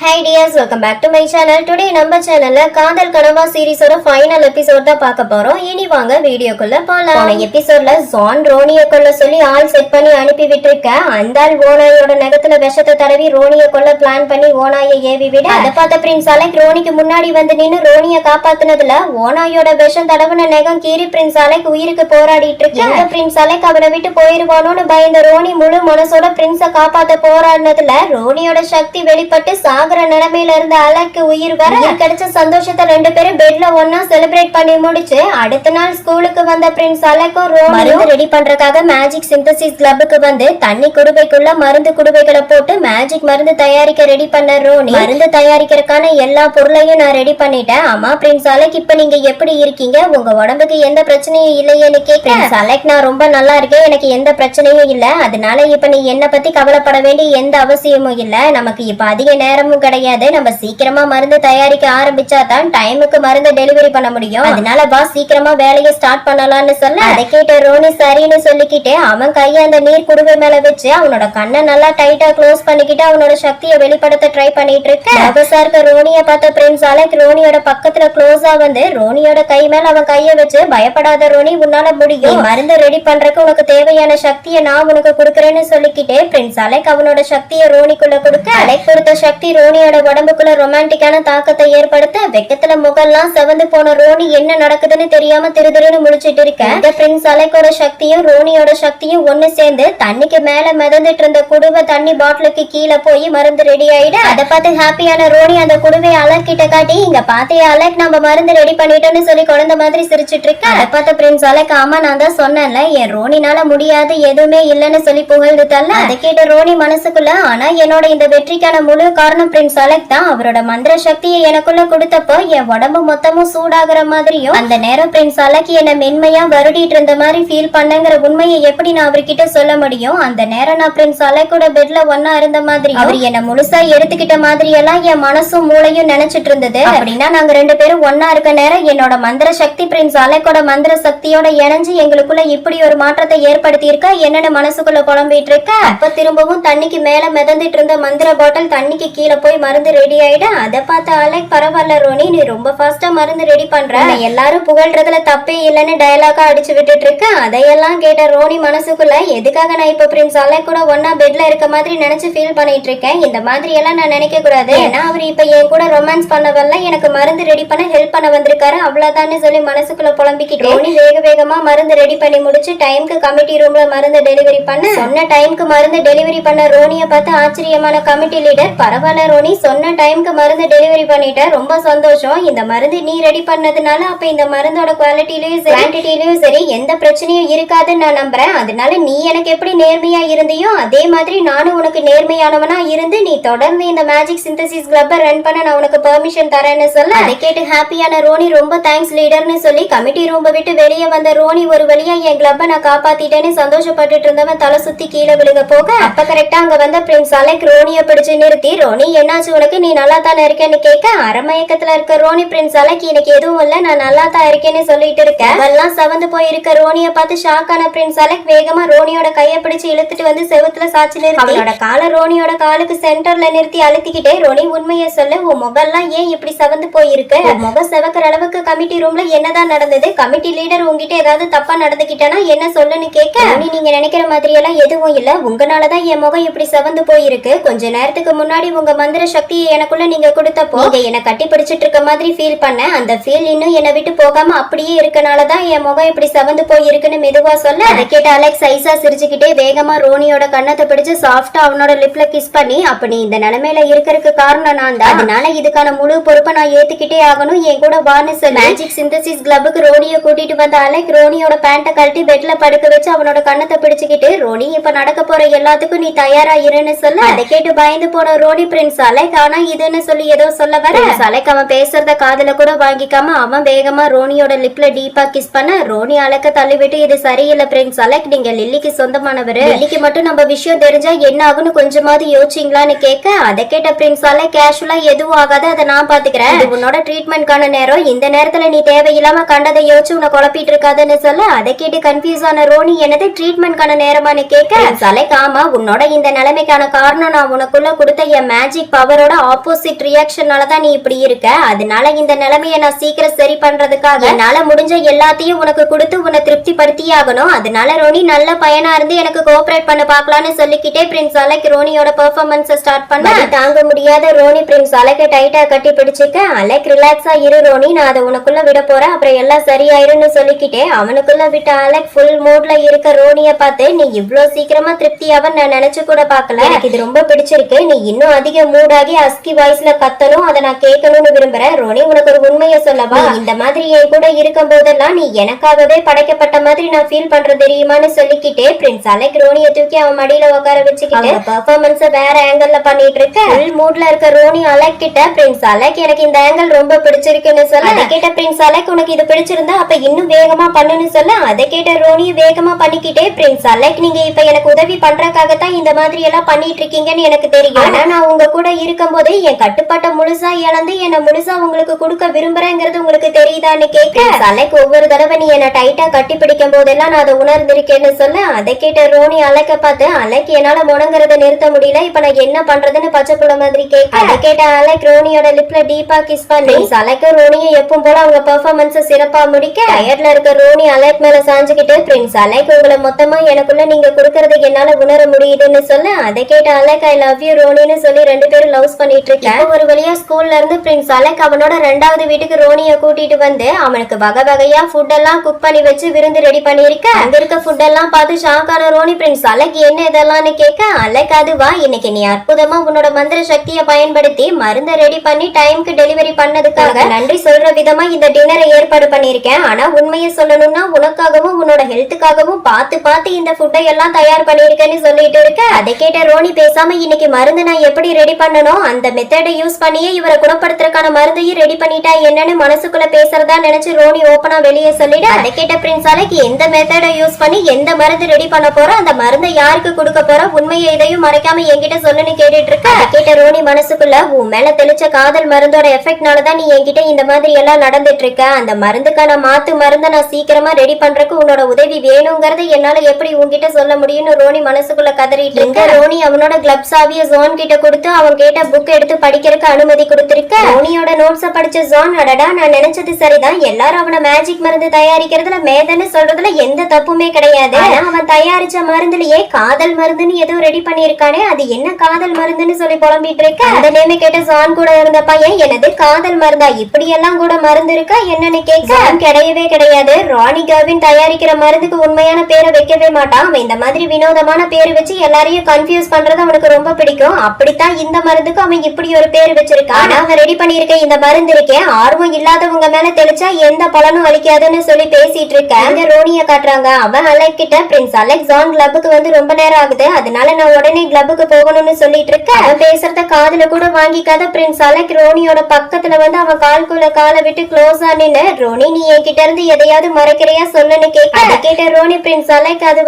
Hi dears, welcome back to my channel. Today நம்ம சேனல்ல காதல் கனவா சீரிஸோட ஃபைனல் எபிசோட் தான் பார்க்க போறோம். இனி வாங்க வீடியோக்குள்ள போலாம். போன எபிசோட்ல ஜான் ரோனிய கொல்ல சொல்லி ஆள் செட் பண்ணி அனுப்பி விட்டுருக்க. அந்த ஆள் ஓனாயோட நகத்துல விஷத்தை தடவி ரோனிய கொல்ல பிளான் பண்ணி ஓனாயை ஏவி விட அதை பார்த்த பிரின்ஸ் அலெக் ரோனிக்கு முன்னாடி வந்து நின்னு ரோனிய காப்பாத்துனதுல ஓனாயோட விஷம் தடவுன நகம் கீறி பிரின்ஸ் அலெக் உயிருக்கு போராடிட்டு இருக்கு. இந்த பிரின்ஸ் அலெக் அவனை விட்டு போயிருவானோன்னு பயந்த ரோனி முழு மனசோட பிரின்ஸ காப்பாத்த போராடினதுல ரோனியோட சக்தி வெளிப்பட்டு சாகர நிலைமையில இருந்த அலெக்கு உயிர் வர கிடைச்ச சந்தோஷத்தை ரெண்டு பேரும் பெட்ல ஒன்னா செலிப்ரேட் பண்ணி முடிச்சு அடுத்த நாள் ஸ்கூலுக்கு வந்த பிரின்ஸ் அலெக்கும் ரோனியும் ரெடி பண்றதுக்காக மேஜிக் சிந்தசிஸ் கிளப்புக்கு வந்து தண்ணி குடுவைக்குள்ள மருந்து குடுவைகளை போட்டு மேஜிக் மருந்து தயாரிக்க ரெடி பண்ண ரோனி மருந்து தயாரிக்கிறதுக்கான எல்லா பொருளையும் நான் ரெடி பண்ணிட்டேன். ஆமா பிரின்ஸ் அலெக், இப்ப நீங்க எப்படி இருக்கீங்க? உங்க உடம்புக்கு எந்த பிரச்சனையும் இல்லையேன்னு கேட்கிறேன். அலெக், நான் ரொம்ப நல்லா இருக்கேன், எனக்கு எந்த பிரச்சனையும் இல்ல, அதனால இப்ப நீ என்ன பத்தி கவலைப்பட வேண்டிய எந்த அவசியமும் இல்ல. நமக்கு இப்ப அதிக நேரமும் கிடையாது, நம்ம சீக்கிரமா மருந்து தயாரிக்க ஆரம்பிச்சா தான் டைமுக்கு மருந்து டெலிவரி பண்ண முடியும், அதனால வா சீக்கிரமா வேலையை ஸ்டார்ட் பண்ணலாம்னு சொல்ல அதை கேட்ட ரோனி சரின்னு சொல்லிக்கிட்டு அவன் கையை அந்த நீர் குடுவை மேல வச்சு அவனோட கண்ணை நல்லா டைட்டா க்ளோஸ் பண்ணிக்கிட்டு அவனோட சக்தியை வெளிப்படுத்த ட்ரை பண்ணிட்டு இருக்க. ரோனிய பார்த்த பிரின்ஸ் அலெக் ரோனியோட பக்கத்துல க்ளோஸா வந்து ரோனியோட கை மேல அவன் கையை வச்சு பயப்படாத ரோனி, உன்னால முடியும், மருந்து ரெடி பண்றதுக்கு உனக்கு தேவையான சக்தியை நான் உனக்கு கொடுக்கறேன்னு சொல்லிக்கிட்டே பிரின்ஸ் அலெக் அவனோட சக்தியை ரோனிக்குள்ள கொடுக்க அலெக் கொடுத்த சக்தி ரோனியோட உடம்புக்குள்ள ரொமான்டிக்கான தாக்கத்தை ஏற்படுத்த வெக்கத்துல முகெல்லாம் செவந்து போன ரோனி என்ன நடக்குதுன்னு தெரியாம திருதிருன்னு முழிச்சிட்டு இருக்க. இந்த பிரின்ஸ் அலெக்கோட சக்தியும் ரோனியோட சக்தியும் ஒண்ணு சேர்ந்து தண்ணிக்கு மேல மிதந்துட்டு இருந்த குடுவை தண்ணி பாட்டிலுக்கு கீழே போய் மருந்து ரெடி ஆயிடு. அதை பார்த்து ஹாப்பியான ரோனி அந்த குடுவையை அலெக் கிட்ட காட்டி, இங்க பாத்தியா அலெக், நம்ம மருந்து ரெடி பண்ணிட்டோம்னு சொல்லி குழந்தை மாதிரி சிரிச்சிட்டு இருக்க. அதை பார்த்த பிரின்ஸ் அலெக், ஆமா நான் தான் சொன்னேன்ல என் ரோனினால முடியாது எதுவுமே இல்லைன்னு சொல்லி புகழ்ந்து தள்ள அதை கேட்ட ரோனி மனசுக்குள்ள, ஆனா என்னோட இந்த வெற்றிக்கான முழு காரணம் பிரின்ஸ் அலெக் தான், அவரோட மந்திர சக்தியை எனக்குள்ள கொடுத்தப்போ என் உடம்பு மொத்தமும் சூடாகிற மாதிரியும் அந்த நேரம் பிரின்ஸ் அலெக் என்ன மென்மையா வருடிட்டு இருந்த மாதிரி ஃபீல் பண்ணங்கிற உண்மையை எப்படி நான் அவர்கிட்ட சொல்ல முடியும்? அந்த நேரம் நான் பிரின்ஸ் அலெக்கோட பெட்ல ஒன்னா இருந்த மாதிரி அவர் என்ன முழுசா எடுத்துக்கிட்ட மாதிரி எல்லாம் என் மனசும் மூளையும் நினைச்சிட்டு இருந்தது. அப்படின்னா நாங்க ரெண்டு பேரும் ஒன்னா இருக்க நேரம் என்னோட மந்திர சக்தி பிரின்ஸ் அலெக்கோட மந்திர சக்தியோட இணைஞ்சு எங்களுக்குள்ள இப்படி ஒரு மாற்றத்தை ஏற்படுத்தி இருக்கா என்னன்னு மனசுக்குள்ள குழம்பிட்டு இருக்க. அப்ப திரும்பவும் தண்ணிக்கு மேல மிதந்துட்டு இருந்த மந்திர பாட்டில் தண்ணிக்கு கீழே போய் மருந்து ரெடி ஆயிட. அதை பார்த்த அலெக், பரவாயில்ல ரோனி, நீ ரொம்ப ஃபாஸ்டா மருந்து ரெடி பண்ற, எல்லாரும் புகழ்றதுல தப்பே இல்லைன்னு டயலாக்கா அடிச்சு விட்டுட்டு இருக்க. அதையெல்லாம் கேட்ட ரோனி மனசுக்குள்ள, எதுக்காக நான் இப்ப பிரின்ஸ் அலெக் கூட ஒன்னா பெட்ல இருக்க மாதிரி நினைச்சு ஃபீல் பண்ணிட்டு இருக்கேன்? இந்த மாதிரி எல்லாம் நான் நினைக்க கூடாது, ஏன்னா அவர் இப்ப என் கூட ரொமான்ஸ் பண்ண வரல, எனக்கு மருந்து ரெடி பண்ண ஹெல்ப் பண்ண வந்திருக்காரு, அவ்வளவுதான்னு சொல்லி மனசுக்குள்ள புலம்பிக்கிட்டு ரோனி வேக வேகமா மருந்து ரெடி பண்ணி முடிச்சு டைமுக்கு கமிட்டி ரூம்ல மருந்து டெலிவரி பண்ண சொன்ன டைமுக்கு மருந்து டெலிவரி பண்ண ரோனியை பார்த்து ஆச்சரியமான கமிட்டி லீடர், பரவாயில்ல ரோனி, சொன்ன டைமுக்கு மருந்து டெலிவரி பண்ணிட்ட, ரொம்ப சந்தோஷம். இந்த மருந்து நீ ரெடி பண்ணதுனால அப்ப இந்த மருந்தோட குவாலிட்டிலயும் குவான்டிட்டிலயும் சரி எந்த பிரச்சனையும் இருக்காதுன்னு நான் நம்புறேன். அதனால நீ எனக்கு எப்படி நேர்மையா இருந்தியோ அதே மாதிரி நானும் உனக்கு நேர்மையானவனா இருந்து நீ தொடர்ந்து இந்த மேஜிக் சிந்தசிஸ் கிளப்பை ரன் பண்ண நான் உனக்கு பெர்மிஷன் தரேன்னு சொல்ல அதை கேட்டு ஹாப்பியான ரோனி, ரொம்ப தேங்க்ஸ் லீடர்னு சொல்லி கமிட்டி ரூம் விட்டு வெளியே வந்த ரோனி, ஒரு வழியா என் கிளப்பை நான் காப்பாத்திட்டேன்னு சந்தோஷப்பட்டுட்டு இருந்தவன் தலை சுத்தி கீழே விழுக போக அப்ப கரெக்டா அங்க வந்த பிரின்ஸ் அலெக் ரோனிய பிடிச்சு நிறுத்தி, ரோனி என்னாச்சு உனக்கு, நீ நல்லா தானே இருக்கேன்னு கேட்க அரமயக்கத்துல இருக்க ரோனி, பிரின்ஸ் அலெக் எனக்கு எதுவும் இல்ல, நான் நல்லா தான் இருக்கேன்னு சொல்லிட்டு இருக்கேன். எல்லாம் சவந்து போயிருக்க ரோனிய பார்த்து ஷாக்கான பிரின்ஸ் அலெக் வேகமா ரோனியோட கையை பிடிச்சு இழுத்துட்டு வந்து செவுத்துல சாட்சி நிறுத்தி அவனோட காலை ரோனியோட காலுக்கு சென்டர்ல நிறுத்தி அழுத்திக்கிட்டே, ரோனி உண்மையை சொல்லு, உன் முகெல்லாம் ஏன் இப்படி சவந்து போயிருக்கு? முகம் செவக்கிற அளவுக்கு கமிட்டி ரூம்ல என்னதான் நடந்தது? கமிட்டி லீடர் உங்ககிட்ட ஏதாவது தப்பா நடந்துக்கிட்டனா என்ன சொல்லுன்னு கேட்க, ரோனி நீங்க நினைக்கிற மாதிரி எல்லாம் எதுவும் இல்ல, உங்களாலதான் என் முகம் இப்படி சவந்து போயிருக்கு. கொஞ்ச நேரத்துக்கு முன்னாடி உங்க மந்திர சக்தியை எனக்குள்ள நீங்க கொடுத்தப்போ என்ன கட்டி பிடிச்சிட்டு இருக்க மாதிரி ஃபீல் பண்ண, அந்த ஃபீல் இன்னும் என்னை விட்டு போகாம அப்படியே இருக்கனாலதான் என் முகம் இப்படி சவந்து போயிருக்குன்னு மெதுவா சொல்ல அதை கேட்ட அலெக் சைஸா சிரிச்சுக்கிட்டே வேகமா ரோனியோட கண்ணத்தை பிடிச்சு சாஃப்டா அவனோட லிப்ல கிஸ் பண்ணி, அப்ப நீ இந்த நிலைமையில இருக்கிறதுக்கு காரணம் நான் தான், அதனால இதுக்கான முழு பொறுப்பை நான் ஏத்துக்கிட்டே ஆகணும், என் கூட வான்னு சொல்லி மேஜிக் சிந்தசிஸ் கிளப்புக்கு ரோனியை கூட்டிட்டு வந்த அலெக் ரோனியோட பேண்ட கழட்டி பெட்ல படுக்க வச்சு அவனோட கண்ணத்தை பிடிச்சுக்கிட்டு, ரோனி இப்ப நடக்க போற எல்லாத்துக்கும் நீ தயாரா இருன்னு சொல்ல அதை கேட்டு பயந்து போன ரோனி, பிரின்ஸ் அலெக் ஆனா இதுன்னு சொல்லி ஏதோ சொல்ல வர அலெக் அவன் பேசுறத காதுல கூட வாங்கிக்காம அவன் வேகமா ரோனியோட லிப்ல டீப்பா கிஸ் பண்ண ரோனி அலெக்க தள்ளிவிட்டு, இது சரியில்லை பிரின்ஸ் அலெக், நீங்க லில்லிக்கு சொந்தமானவர், லில்லிக்கு மட்டும் நம்ம விஷயம் தெரிஞ்சா என்ன ஆகுன்னு கொஞ்சமாவது யோசிச்சிங்களான்னு கேட்க அதை கேட்ட பிரின்ஸ் அலெக் கேஷுவலா எதுவும் ஆகாது, அதை நான் பாத்துக்கிறேன், இது உன்னோட ட்ரீட்மெண்ட்கான நேரம், இந்த நேரத்துல நீ தேவையில்லாம கண்டதை யோசிச்சு உன்னை குழப்பிட்டு இருக்காதுன்னு சொல்ல அதை கேட்டு கன்ஃபியூஸ் ஆன ரோனி, என்னது ட்ரீட்மெண்ட்கான நேரமானு கேட்க அலெக், ஆமா உன்னோட இந்த நிலைமைக்கான காரணம் நான் உனக்குள்ள கொடுத்த என் மேஜிக் பவரோட ஆப்போசிட் ரியாக்ஷனால தான் நீ இப்படி இருக்க. அதனால இந்த நிலைமையை நான் சீக்கிரம் சரி பண்றதுக்காக என்னால முடிஞ்ச எல்லாத்தையும் உனக்கு கொடுத்து உன்னை திருப்திப்படுத்தியே ஆகணும். அதனால ரோனி நல்ல பையனா இருந்து எனக்கு கோஆபரேட் பண்ண பாக்கலாம்னு சொல்லிக்கிட்டே பிரின்ஸ் அலெக் ரோனியோட பெர்ஃபார்மன்ஸை ஸ்டார்ட் பண்ண தாங்க முடியாத ரோனி பிரின்ஸ் அலெக்கை டைட்டா கட்டி பிடிச்சிக்க, அலெக் ரிலாக்ஸா இரு ரோனி, நான் அதை உனக்குள்ள விட போறேன், அப்புறம் எல்லாம் சரியாயிருன்னு சொல்லிக்கிட்டே அவனுக்குள்ள விட்ட அலெக் ஃபுல் மூட்ல இருக்க ரோனிய பார்த்து, நீ இவ்வளவு சீக்கிரமா திருப்தியாவ நான் நினைச்சு கூட பாக்கல, எனக்கு இது ரொம்ப பிடிச்சிருக்கு, நீ இன்னும் அதிக மூடாகி அஸ்கி வாய்ஸ்ல கத்தணும், அதை நான் கேட்கணும்னு விரும்புறேன். ரோனி உனக்கு ஒரு உண்மையை சொல்லவா, இந்த மாதிரி என் கூட இருக்கும் போதெல்லாம் நீ எனக்காகவே படைக்கப்பட்ட மாதிரி நான் ஃபீல் பண்றது தெரியுமான்னு சொல்லிக்கிட்டே பிரின்ஸ் அலெக் ரோனியை தூக்கி அவன் மடியில உட்கார வச்சுக்கிட்டு பெர்ஃபார்மன்ஸ வேற ஆங்கிள் பண்ணிட்டு இருக்க. ஃபுல் மூட்ல இருக்க ரோனி அலெக் கிட்ட, பிரின்ஸ் அலெக் எனக்கு இந்த ஆங்கிள் ரொம்ப பிடிச்சிருக்குன்னு சொல்ல, அதை கேட்ட பிரின்ஸ் அலெக் உனக்கு இது பிடிச்சிருந்தா அப்ப இன்னும் வேகமா பண்ணுன்னு சொல்ல, அதை கேட்ட ரோனி வேகமா பண்ணிக்கிட்டே, பிரின்ஸ் அலெக் நீங்க இப்ப எனக்கு உதவி பண்றதுக்காகத்தான் இந்த மாதிரி எல்லாம் பண்ணிட்டு இருக்கீங்கன்னு எனக்கு தெரியும், ஆனா நான் உங்க கூட இருக்கும் போது என் கட்டுப்பாட்டை முழுசா இழந்து என்ன முழுசா உங்களுக்கு கொடுக்க விரும்புறேங்கிறது உங்களுக்கு தெரியுதான்னு கேட்க, அலெக் ஒவ்வொரு தடவை நீ என்ன டைட்டா கட்டி பிடிக்கும் போதெல்லாம் நான் அதை உணர்ந்திருக்கேன்னு சொல்ல, அதை கேட்ட ரோனி அலெக்க பார்த்து, அலெக் என்னால முடங்குறத நிறுத்த முடியல, இப்ப நான் என்ன பண்றதுன்னு பச்சை புள்ள மாதிரி கேட்க, அதை கேட்ட அலெக் ரோனியோட லிப்ல டீப்பா கிஸ் பண்ணி அலெக்க ரோனியை எப்பவும் போல அவங்க பெர்ஃபார்மன்ஸை சிறப்பா முடிக்க, டயர்ட்ல இருக்க ரோனி அலெக் மேல சாஞ்சுக்கிட்டு, பிரின்ஸ் அலெக் உங்களை மொத்தமா எனக்குள்ள நீங்க கொடுக்கறது என்னால உணர முடியுதுன்னு சொல்ல, அதை கேட்ட அலெக் ஐ லவ் யூ ரோனின்னு சொல்லி ரெண்டு பேரும் லவ்ஸ் பண்ணிட்டு இருக்கேன். ஒரு வழியா ஸ்கூல்ல இருந்து பிரின்ஸ் அலெக் அவனோட ரெண்டாவது வீட்டுக்கு ரோனியை கூட்டிட்டு வந்து அவனுக்கு வகை வகையா ஃபுட் எல்லாம் குக் பண்ணி வச்சு விருந்து ரெடி பண்ணிருக்க. அங்க இருக்க ஃபுட் எல்லாம் பார்த்து ஷாக்கான ரோனி பிரின்ஸ் அலெக் என்ன இதெல்லாம்னு கேட்க, அலெக் அதுவா, இன்னைக்கு நீ அற்புதமா உன்னோட மந்திர சக்தியை பயன்படுத்தி மருந்தை ரெடி பண்ணி டைம்க்கு டெலிவரி பண்ணதுக்காக நன்றி சொல்ற விதமா இந்த டின்னரை ஏற்பாடு பண்ணிருக்கேன். ஆனா உண்மையை சொல்லணும்னா உனக்காகவும் உன்னோட ஹெல்த்துக்காகவும் பார்த்து பார்த்து இந்த ஃபுட்டை எல்லாம் தயார் பண்ணிருக்கேன்னு சொல்லிட்டு இருக்க. அதை கேட்ட ரோனி பேசாம இன்னைக்கு மருந்து நான் எப்படி ரெடி பண்ணணும் அந்த மெத்தடை யூஸ் பண்ணியே இவரை குணப்படுத்துறதுக்கான மருந்தையும் ரெடி பண்ணிட்டா என்னன்னு மனசுக்குள்ள பேசுறதா நினைச்சு ரோனி ஓப்பனா வெளியே சொல்லிட்டு, அதை கேட்ட பிரின்ஸ் அலெக் எந்த மெத்தடை யூஸ் பண்ணி எந்த மருந்து ரெடி பண்ண போறோம், அந்த மருந்தை யாருக்கு கொடுக்க போறோம், உண்மையை இதையும் மறைக்காம என்கிட்ட சொல்லுன்னு கேட்டுட்டு இருக்க. அதை கேட்ட ரோனி மனசுக்குள்ள, உன் மேல தெளிச்ச காதல் மருந்தோட எஃபெக்ட்னாலதான் நீ என்கிட்ட இந்த மாதிரி எல்லாம் நடந்துட்டு இருக்க, அந்த மருந்துக்கான மாத்து மருந்தை நான் சீக்கிரமா ரெடி பண்றதுக்கு உன்னோட உதவி வேணுங்கிறத என்னால எப்படி உன்கிட்ட சொல்ல முடியும்னு ரோனி மனசுக்குள்ள கதறிட்டு இருக்க. ரோனி அவனோட கிளப் சாவிய ஜோன் கிட்ட கொடுத்து அவன் கேட்ட புக் எடுத்து படிக்கிறதுக்கு அனுமதி கொடுத்திருக்க. ரோனியோட நோட்ஸ படிச்ச ஜோன், அடடா நான் நினைச்சது சரிதான், எல்லாரும் அவன மேஜிக் மருந்து தயாரிக்கிறதுல மேதன்னு சொல்றதுல எந்த தப்புமே கிடையாது, ஆனா அவன் தயாரிச்ச மருந்துலயே காதல் மருந்துன்னு ஏதோ ரெடி பண்ணிருக்கானே, அது என்ன காதல் மருந்துன்னு சொல்லி புலம்பிட்டு இருக்க. அந்த நேமே கேட்ட ஜான் கூட இருந்த பையன், எனது காதல் மருந்தா, இப்படி எல்லாம் கூட மருந்து இருக்கா என்னன்னு கேட்க, கிடையவே கிடையாது, ராணி கர்வின் தயாரிக்கிற மருந்துக்கு உண்மையான பேரை வைக்கவே மாட்டான், அவன் இந்த மாதிரி வினோதமான பேரு வச்சு எல்லாரையும் கன்ஃபியூஸ் பண்றது அவனுக்கு ரொம்ப பிடிக்கும், அப்படித்தான் இந்த மருந்துக்கு அவன் இப்படி ஒரு பேரு வச்சிருக்கான், ஆனா அவன் ரெடி பண்ணிருக்க இந்த மருந்து இருக்கேன் ஆர்வம் இல்லாதவங்க மேல தெளிச்சா எந்த பலனும் அளிக்காதுன்னு சொல்லி பேசிட்டு இருக்க. அங்க ரோனிய காட்டுறாங்க, அவன் அலெக் கிட்ட, பிரின்ஸ் அலெக் ஜான் கிளப்புக்கு வந்து ரொம்ப நேரம் ஆகுது, அதனால நான் உடனே கிளப்புக்கு போகணும்னு சொல்லிட்டு இருக்க. அவன் பேசுறத காதுல கூட வாங்கிக்காத பிரின்ஸ் அலெக் ரோனியோட பக்கத்துல வந்து அவன் கால்குள்ள காலை விட்டு க்ளோஸா நின்னு, ரோனி நீ என்கிட்ட இருந்து எதையாவது மறைக்கிறையா சொல்லுன்னு கேட்க. அதை கேட்ட ரோனி பிரின்ஸ் அலெக் அது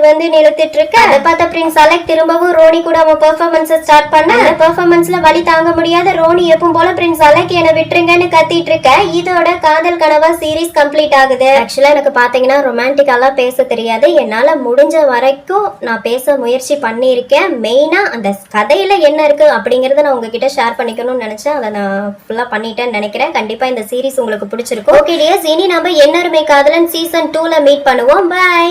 வந்து நிறுத்திட்டு இருக்க. அதை பார்த்த பிரின்ஸ் அலெக் திரும்பவும் ரோனி கூட அவன் பெர்ஃபார்மன்ஸ் ஸ்டார்ட் பண்ண. அந்த பெர்ஃபார்மன்ஸ்ல வலி தாங்க முடியாத ரோனி எப்பவும் போல பிரின்ஸ் அலெக் என்ன விட்டுருங்கன்னு கத்திட்டு இருக்க. இதோட காதல் கனவா சீரீஸ் கம்ப்ளீட் ஆகுது. ஆக்சுவலா எனக்கு பாத்தீங்கன்னா ரொமான்டிக்காலாம் பேச தெரியாது, என்னால முடிஞ்ச வரைக்கும் நான் பேச முயற்சி பண்ணியிருக்கேன். மெயினா அந்த கதையில என்ன இருக்கு அப்படிங்கறத நான் உங்ககிட்ட ஷேர் பண்ணிக்கணும்னு நினைச்சேன், அதை நான் ஃபுல்லா பண்ணிட்டேன்னு நினைக்கிறேன். கண்டிப்பா இந்த சீரீஸ் உங்களுக்கு பிடிச்சிருக்கும். ஓகே டியர்ஸ், இனி நம்ம என்னருமே காதலன் சீசன் 2ல மீட் பண்ணுவோம். பை.